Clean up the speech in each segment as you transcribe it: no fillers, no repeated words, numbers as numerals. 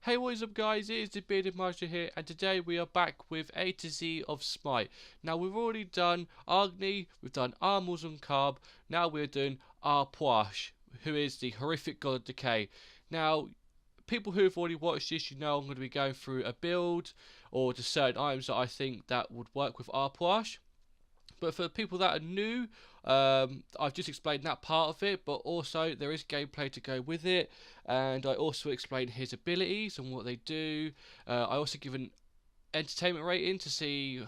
Hey, what is up guys, it is the Bearded Maestro here, and today we are back with A to Z of Smite. Now we've already done Agni, we've done Armors and Carb, now we're doing Ah Puch, who is the horrific god of decay. Now, people who have already watched this, you know I'm going to be going through a build, or just certain items that I think that would work with Ah Puch. But for the people that are new, I've just explained that part of it, but also there is gameplay to go with it, and I also explain his abilities and what they do. I also give an entertainment rating to see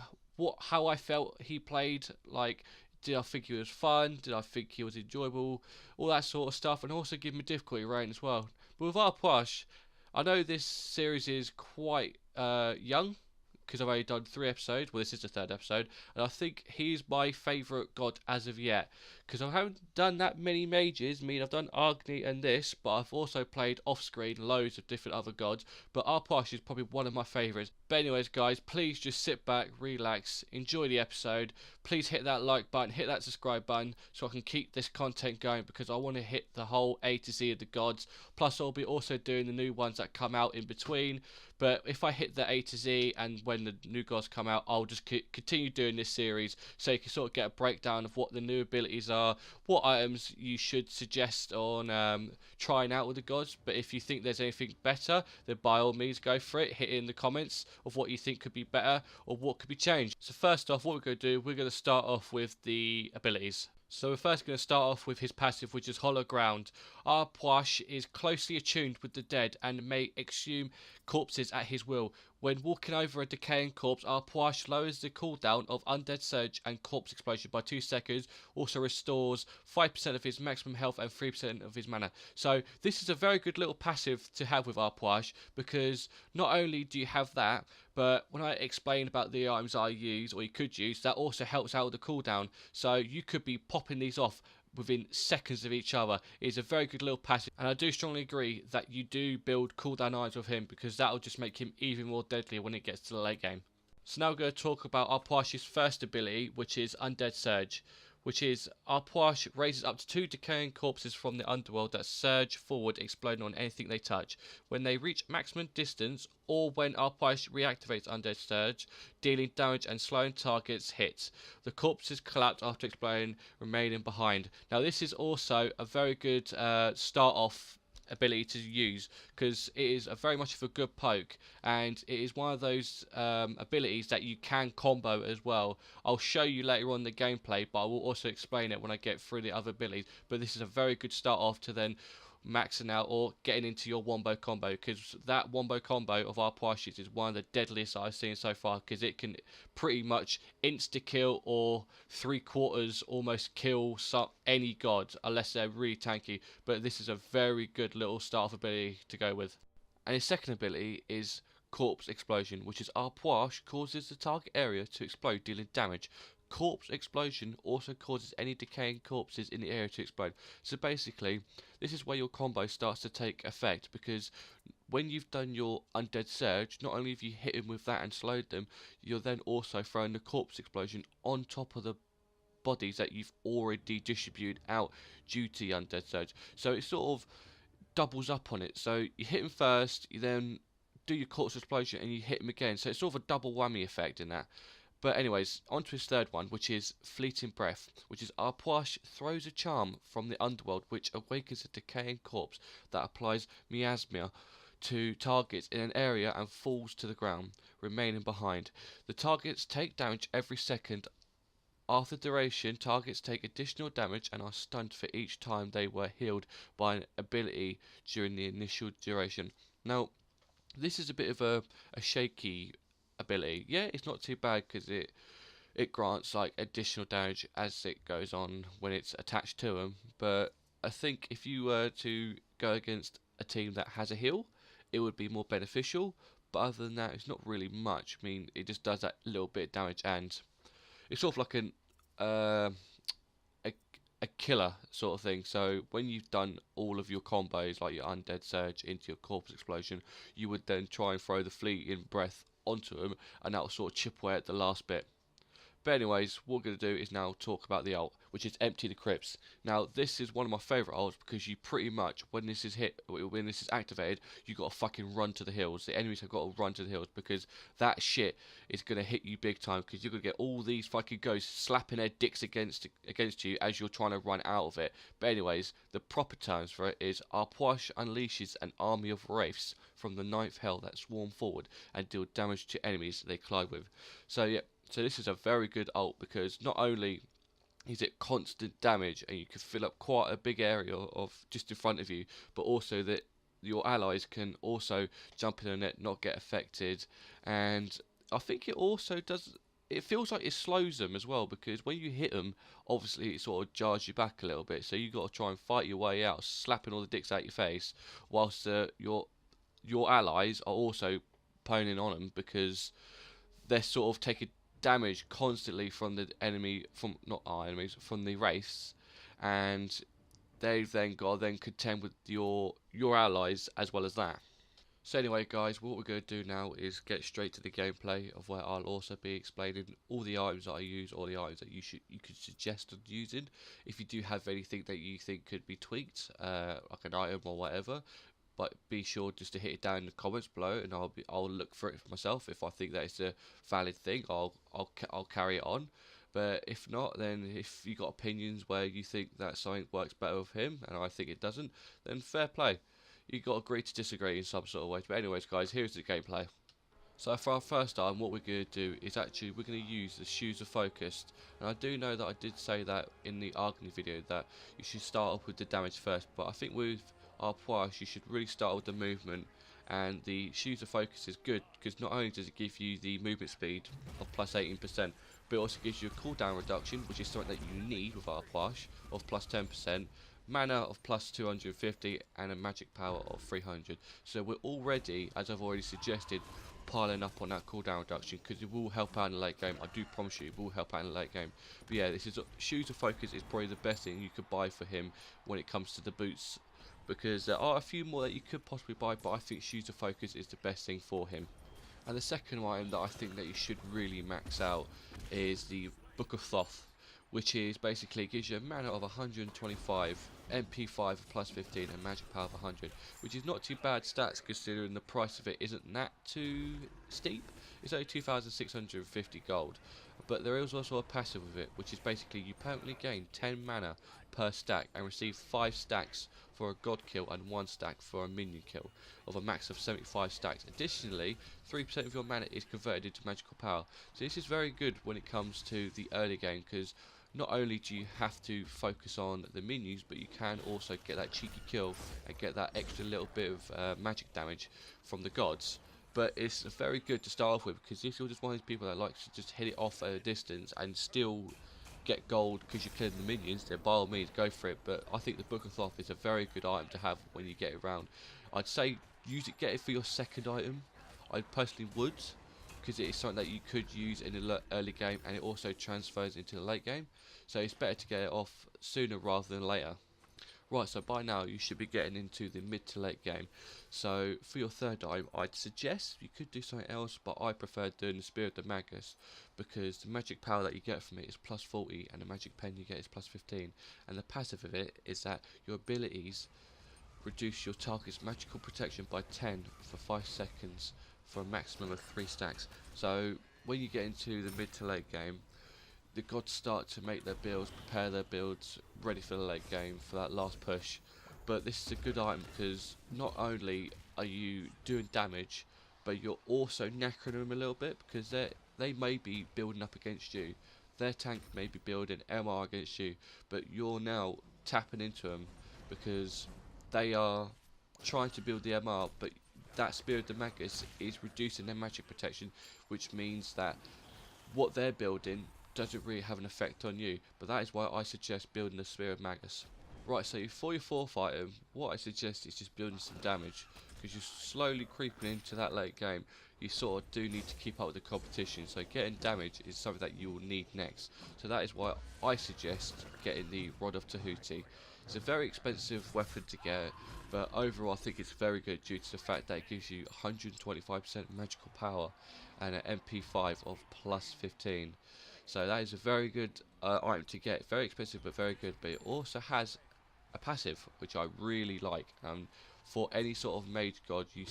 how I felt he played. Like, did I think he was fun? Did I think he was enjoyable? All that sort of stuff, and also give him a difficulty rating as well. But with our Plush, I know this series is quite young, because I've only done 3 episodes. Well, this is the 3rd episode, and I think he's my favourite god as of yet. Because I haven't done that many mages. I mean, I've done Agni and this, but I've also played off screen loads of different other gods. But Arpash is probably one of my favourites. But anyways, guys, please just sit back, relax, enjoy the episode. Please hit that like button, hit that subscribe button, so I can keep this content going, because I want to hit the whole A to Z of the gods. Plus, I'll be also doing the new ones that come out in between. But if I hit the A to Z and when the new gods come out, I'll just continue doing this series, so you can sort of get a breakdown of what the new abilities are, what items you should suggest on trying out with the gods. But if you think there's anything better, then by all means go for it. Hit it in the comments of what you think could be better or what could be changed. So first off, what we're going to do, we're going to start off with the abilities. So we're first going to start off with his passive, which is Hollow Ground. Our Pwash is closely attuned with the dead and may exhume corpses at his will. When walking over a decaying corpse, our Pwash lowers the cooldown of Undead Surge and Corpse Explosion by 2 seconds, also restores 5% of his maximum health and 3% of his mana. So this is a very good little passive to have with our Pwash, because not only do you have that, but when I explain about the items I use, or you could use, that also helps out with the cooldown. So you could be popping these off within seconds of each other. It's a very good little passive, and I do strongly agree that you do build cooldown items with him, because that'll just make him even more deadly when it gets to the late game. So now we're going to talk about Arpuash's first ability, which is Undead Surge, which is Arpuash raises up to 2 decaying corpses from the underworld that surge forward, exploding on anything they touch. When they reach maximum distance, or when Arpuash reactivates Undead Surge, dealing damage and slowing targets hits. The corpses collapse after exploding, remaining behind. Now this is also a very good start off ability to use, because it is very much of a good poke, and it is one of those abilities that you can combo as well. I'll show you later on the gameplay, but I will also explain it when I get through the other abilities. But this is a very good start off to then maxing out or getting into your wombo combo, because that wombo combo of our Arpuash's is one of the deadliest I've seen so far, because it can pretty much insta kill or 3/4 almost kill any god, unless they're really tanky. But this is a very good little start off ability to go with. And his second ability is Corpse Explosion, which is Arpuash causes the target area to explode, dealing damage. Corpse Explosion also causes any decaying corpses in the area to explode. So basically, this is where your combo starts to take effect, because when you've done your Undead Surge, not only have you hit him with that and slowed them, you're then also throwing the Corpse Explosion on top of the bodies that you've already distributed out due to the Undead Surge. So it sort of doubles up on it. So you hit him first, you then do your Corpse Explosion, and you hit him again. So it's sort of a double whammy effect in that. But anyways, on to his third one, which is Fleeting Breath, which is Arpuash throws a charm from the underworld which awakens a decaying corpse that applies miasma to targets in an area and falls to the ground, remaining behind. The targets take damage every second. After duration, targets take additional damage and are stunned for each time they were healed by an ability during the initial duration. Now, this is a bit of a shaky ability. Yeah, it's not too bad, because it grants like additional damage as it goes on when it's attached to them. But I think if you were to go against a team that has a heal, it would be more beneficial. But other than that, it's not really much. I mean, it just does that little bit of damage, and it's sort of like a killer sort of thing. So when you've done all of your combos, like your Undead Surge into your Corpse Explosion, you would then try and throw the Fleeting Breath onto them, and that will sort of chip away at the last bit. But anyways, what we're going to do is now talk about the ult, which is Empty the Crypts. Now, this is one of my favourite ults because you pretty much, when this is activated, you got to fucking run to the hills. The enemies have got to run to the hills because that shit is going to hit you big time because you're going to get all these fucking ghosts slapping their dicks against you as you're trying to run out of it. But anyways, the proper terms for it is Ah Puch unleashes an army of wraiths from the ninth hell that swarm forward and deal damage to enemies they collide with. So yeah, so this is a very good ult because not only is it constant damage and you can fill up quite a big area of just in front of you, but also that your allies can also jump in the net, not get affected, and I think it also does. It feels like it slows them as well because when you hit them, obviously it sort of jars you back a little bit. So you got to try and fight your way out, slapping all the dicks out your face, whilst your allies are also poning on them because they're sort of taking damage constantly from the enemy, from not our enemies, from the race, and they've then got to then contend with your allies as well as that. So anyway guys, what we're going to do now is get straight to the gameplay of where I'll also be explaining all the items that I use, or the items that you could suggest on using. If you do have anything that you think could be tweaked, like an item or whatever, but be sure just to hit it down in the comments below, and I'll look for it for myself. If I think that it's a valid thing, I'll carry it on. But if not, then if you got opinions where you think that something works better with him and I think it doesn't, then fair play. You got to agree to disagree in some sort of way. But anyways, guys, here's the gameplay. So for our first item, what we're going to do is actually we're going to use the Shoes of Focus. And I do know that I did say that in the Agni video that you should start off with the damage first, but I think with our Poise you should really start with the movement. And the Shoes of Focus is good because not only does it give you the movement speed of plus 18%, but it also gives you a cooldown reduction, which is something that you need with our Poise, of plus 10%. Mana of plus 250 and a magic power of 300. So we're already, as I've already suggested, piling up on that cooldown reduction because it will help out in the late game. I do promise you it will help out in the late game. But yeah, this is Shoes of Focus is probably the best thing you could buy for him when it comes to the boots, because there are a few more that you could possibly buy, but I think Shoes of Focus is the best thing for him. And the second item that I think that you should really max out is the Book of Thoth, which is basically gives you a mana of 125, MP5 of plus 15 and magic power of 100, which is not too bad stats considering the price of it isn't that too steep. It's only 2,650 gold. But there is also a passive with it, which is basically you permanently gain 10 mana per stack and receive 5 stacks for a god kill and 1 stack for a minion kill, of a max of 75 stacks. Additionally, 3% of your mana is converted into magical power. So this is very good when it comes to the early game, because not only do you have to focus on the minions, but you can also get that cheeky kill and get that extra little bit of magic damage from the gods. But it's very good to start off with, because if you're just one of these people that likes to just hit it off at a distance and still get gold because you're killing the minions, then by all means go for it. But I think the Book of Thoth is a very good item to have when you get it around. I'd say use it, get it for your second item. I personally would, because it is something that you could use in the early game and it also transfers into the late game. So it's better to get it off sooner rather than later. Right, so by now you should be getting into the mid to late game. So for your third item, I'd suggest you could do something else, but I prefer doing the Spear of the Magus, because the magic power that you get from it is plus 40 and the magic pen you get is plus 15. And the passive of it is that your abilities reduce your target's magical protection by 10 for 5 seconds for a maximum of 3 stacks. So when you get into the mid to late game, the gods start to make their builds, prepare their builds, ready for the late game, for that last push. But this is a good item because not only are you doing damage, but you're also knackering them a little bit, because they may be building up against you. Their tank may be building MR against you, but you're now tapping into them because they are trying to build the MR, but that Spear of the Magus is reducing their magic protection, which means that what they're building doesn't really have an effect on you. But that is why I suggest building the Spear of Magus. Right, so for your fourth item, what I suggest is just building some damage, because you're slowly creeping into that late game. You sort of do need to keep up with the competition, so getting damage is something that you will need next. So that is why I suggest getting the Rod of Tahuti. It's a very expensive weapon to get, but overall I think it's very good due to the fact that it gives you 125% magical power and an MP5 of plus 15. So that is a very good item to get. Very expensive but very good. But it also has a passive which I really like. For any sort of mage god, you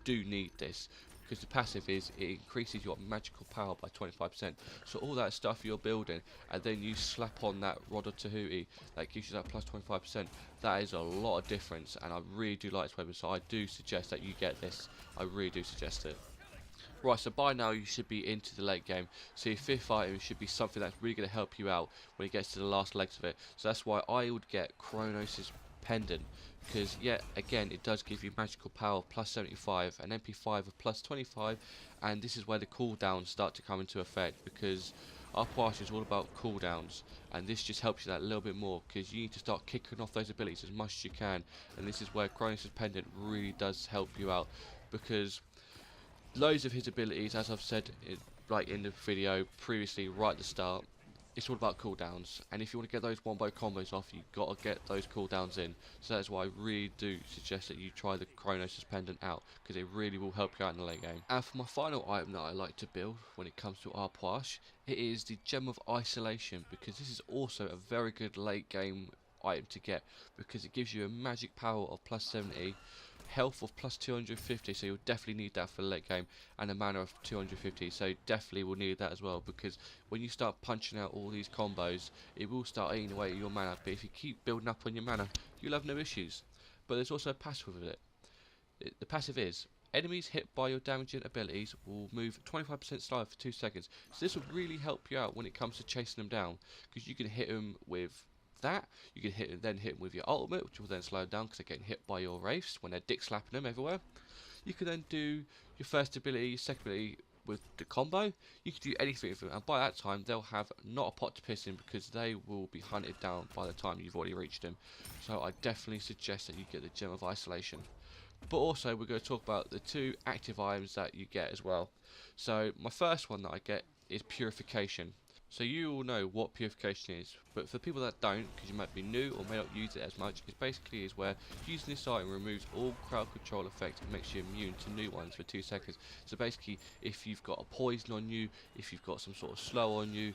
do need this, because the passive is it increases your magical power by 25%. So all that stuff you're building, and then you slap on that Rod of Tahuti that gives you that plus 25%. That is a lot of difference, and I really do like this weapon. So I do suggest that you get this. I really do suggest it. Right, so by now you should be into the late game, so your 5th item should be something that's really going to help you out when it gets to the last legs of it. So that's why I would get Kronos' Pendant, because yet again it does give you magical power of plus 75, an MP5 of plus 25, and this is where the cooldowns start to come into effect, because our Puch is all about cooldowns, and this just helps you that a little bit more, because you need to start kicking off those abilities as much as you can, and this is where Kronos' Pendant really does help you out, because loads of his abilities, as I've said like in the video previously right at the start, it's all about cooldowns, and if you want to get those wombo combos off, you've got to get those cooldowns in. So that's why I really do suggest that you try the Kronos' Pendant out, because it really will help you out in the late game. And for my final item that I like to build when it comes to our Puch, it is the Gem of Isolation, because this is also a very good late game item to get, because it gives you a magic power of plus 70, health of plus 250, so you'll definitely need that for the late game, and a mana of 250, so definitely will need that as well, because when you start punching out all these combos, it will start eating away at your mana. But if you keep building up on your mana, you'll have no issues. But there's also a passive with it. The passive is enemies hit by your damaging abilities will move 25% slower for 2 seconds. So this will really help you out when it comes to chasing them down, because you can hit them with that, you can hit them with your ultimate, which will then slow them down because they're getting hit by your wraiths when they're dick slapping them everywhere. You can then do your first ability, your second ability with the combo. You can do anything with them, and by that time they'll have not a pot to piss in, because they will be hunted down by the time you've already reached them. So I definitely suggest that you get the Gem of Isolation. But also we're going to talk about the 2 active items that you get as well. So my first one that I get is Purification. So you all know what Purification is, but for people that don't, because you might be new or may not use it as much, it basically is where using this item removes all crowd control effects and makes you immune to new ones for 2 seconds. So basically, if you've got a poison on you, if you've got some sort of slow on you,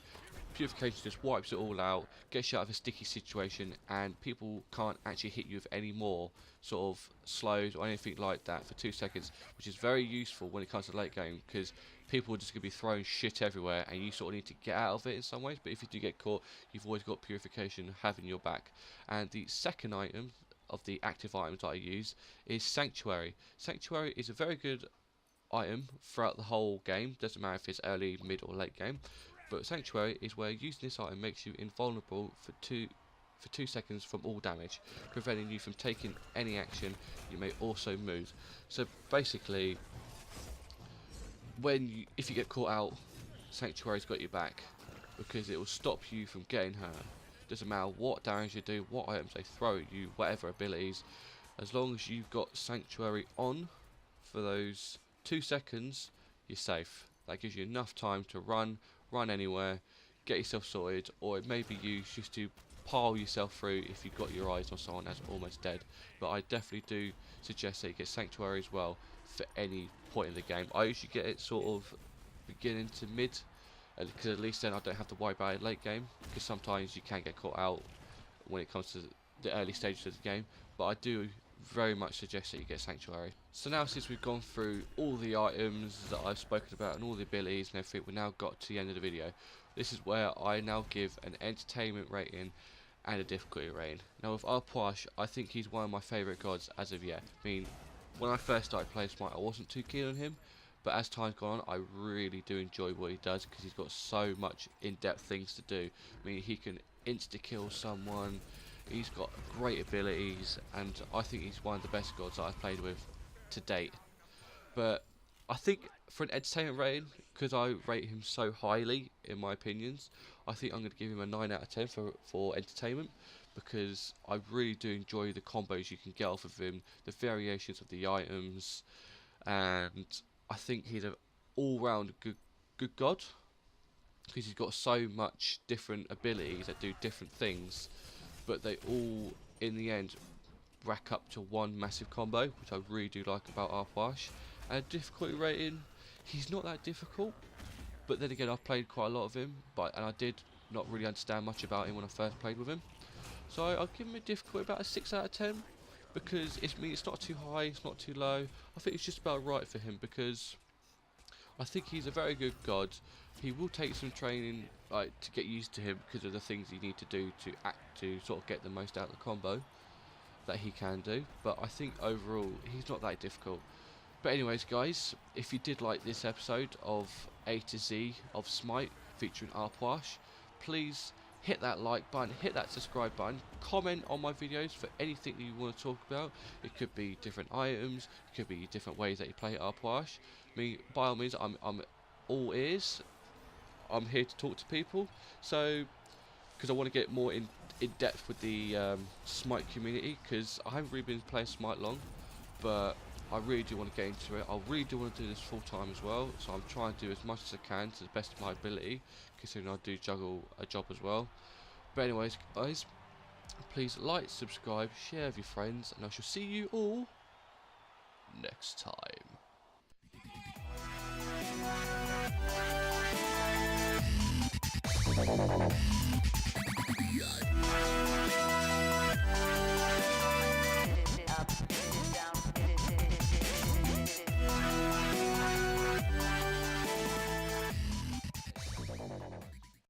Purification just wipes it all out, gets you out of a sticky situation, and people can't actually hit you with any more sort of slows or anything like that for 2 seconds, which is very useful when it comes to the late game, because people are just going to be throwing shit everywhere, and you sort of need to get out of it in some ways. But if you do get caught, you've always got Purification having your back. And the second item of the active items that I use is Sanctuary. Sanctuary is a very good item throughout the whole game, doesn't matter if it's early, mid or late game, but Sanctuary is where using this item makes you invulnerable for 2 seconds from all damage, preventing you from taking any action. You may also move. So basically, if you get caught out, Sanctuary's got your back, because it will stop you from getting hurt. Doesn't matter what damage you do, what items they throw at you, whatever abilities, as long as you've got Sanctuary on for those 2 seconds, you're safe. That gives you enough time to run anywhere, get yourself sorted, or it may be used just to pile yourself through if you've got your eyes on someone that's almost dead. But I definitely do suggest that you get Sanctuary as well for any point in the game. I usually get it sort of beginning to mid, because at least then I don't have to worry about it late game, because sometimes you can get caught out when it comes to the early stages of the game. But I do very much suggest that you get Sanctuary. So now, since we've gone through all the items that I've spoken about and all the abilities and everything, we've now got to the end of the video. This is where I now give an entertainment rating and a difficulty rating. Now with our Puch, I think he's one of my favourite gods as of yet. I mean, when I first started playing Smite, I wasn't too keen on him, but as time's gone on, I really do enjoy what he does, because he's got so much in-depth things to do. I mean, he can insta-kill someone, he's got great abilities, and I think he's one of the best gods that I've played with to date. But I think for an entertainment rating, because I rate him so highly in my opinions, I think I'm going to give him a 9 out of 10 for entertainment, because I really do enjoy the combos you can get off of him, the variations of the items, and I think he's an all-round good god, because he's got so much different abilities that do different things, but they all in the end rack up to one massive combo, which I really do like about our Puch. And difficulty rating, he's not that difficult. But then again, I've played quite a lot of him, and I did not really understand much about him when I first played with him. So I'll give him a difficulty about a 6 out of 10, because it's not too high, it's not too low. I think it's just about right for him, because I think he's a very good god. He will take some training, like, to get used to him, because of the things you need to do to sort of get the most out of the combo that he can do. But I think overall he's not that difficult. But anyways, guys, if you did like this episode of A to Z of Smite featuring Ah Puch, please hit that like button, hit that subscribe button, comment on my videos for anything that you want to talk about. It could be different items, it could be different ways that you play Ah Puch. By all means, I'm all ears. I'm here to talk to people, so because I want to get more in depth with the Smite community, because I haven't really been playing Smite long, but I really do want to get into it. I really do want to do this full time as well, so I'm trying to do as much as I can to the best of my ability, considering I do juggle a job as well. But anyways, guys, please like, subscribe, share with your friends, and I shall see you all next time.